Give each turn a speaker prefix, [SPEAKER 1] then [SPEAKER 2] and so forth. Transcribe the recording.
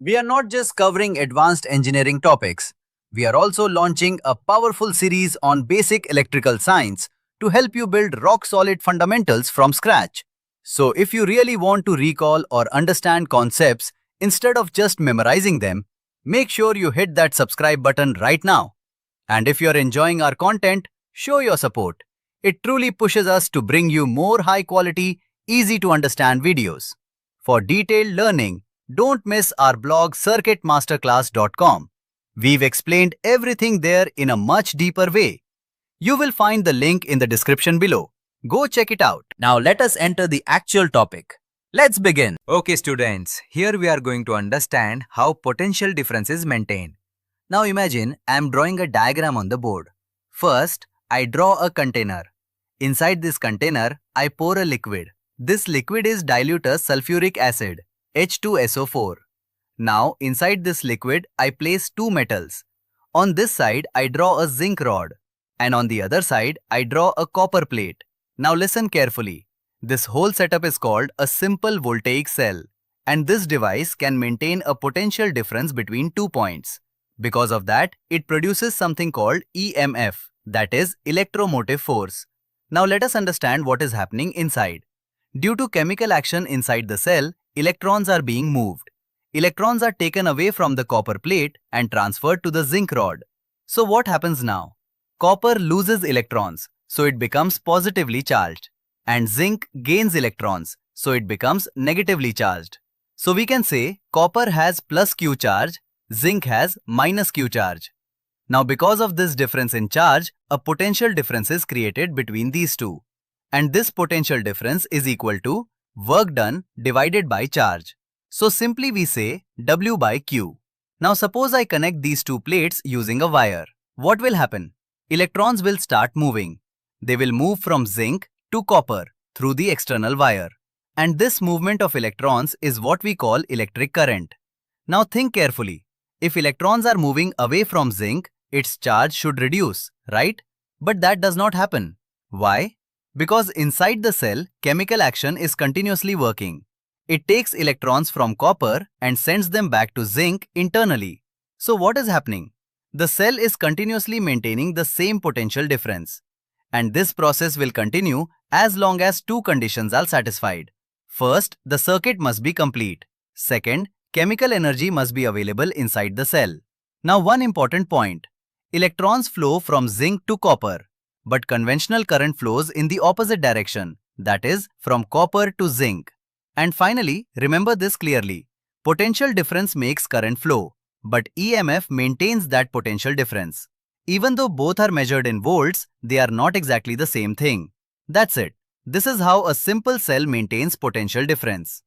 [SPEAKER 1] We are not just covering advanced engineering topics, we are also launching a powerful series on basic electrical science to help you build rock solid fundamentals from scratch. So, if you really want to recall or understand concepts instead of just memorizing them, make sure you hit that subscribe button right now. And if you're enjoying our content, show your support. It truly pushes us to bring you more high quality, easy to understand videos. For detailed learning, don't miss our blog circuitmasterclass.com. We've explained everything there in a much deeper way. You will find the link in the description below. Go check it out. Now let us enter the actual topic. Let's begin.
[SPEAKER 2] Okay students, here we are going to understand how potential difference is maintained. Now imagine I am drawing a diagram on the board. First, I draw a container. Inside this container, I pour a liquid. This liquid is dilute sulfuric acid, H2SO4. Now, inside this liquid, I place two metals. On this side, I draw a zinc rod. And on the other side, I draw a copper plate. Now listen carefully. This whole setup is called a simple voltaic cell. And this device can maintain a potential difference between 2 points. Because of that, it produces something called EMF, that is electromotive force. Now let us understand what is happening inside. Due to chemical action inside the cell, electrons are being moved. Electrons are taken away from the copper plate and transferred to the zinc rod. So what happens now? Copper loses electrons, so it becomes positively charged. And zinc gains electrons, so it becomes negatively charged. So we can say copper has plus Q charge, zinc has minus Q charge. Now because of this difference in charge, a potential difference is created between these two. And this potential difference is equal to work done divided by charge. So simply we say W by Q. Now suppose I connect these two plates using a wire. What will happen? Electrons will start moving. They will move from zinc to copper through the external wire. And this movement of electrons is what we call electric current. Now think carefully. If electrons are moving away from zinc, its charge should reduce, right? But that does not happen. Why? Because inside the cell, chemical action is continuously working. It takes electrons from copper and sends them back to zinc internally. So what is happening? The cell is continuously maintaining the same potential difference. And this process will continue as long as two conditions are satisfied. First, the circuit must be complete. Second, chemical energy must be available inside the cell. Now one important point. Electrons flow from zinc to copper. But conventional current flows in the opposite direction, that is, from copper to zinc. And finally, remember this clearly. Potential difference makes current flow, but EMF maintains that potential difference. Even though both are measured in volts, they are not exactly the same thing. That's it. This is how a simple cell maintains potential difference.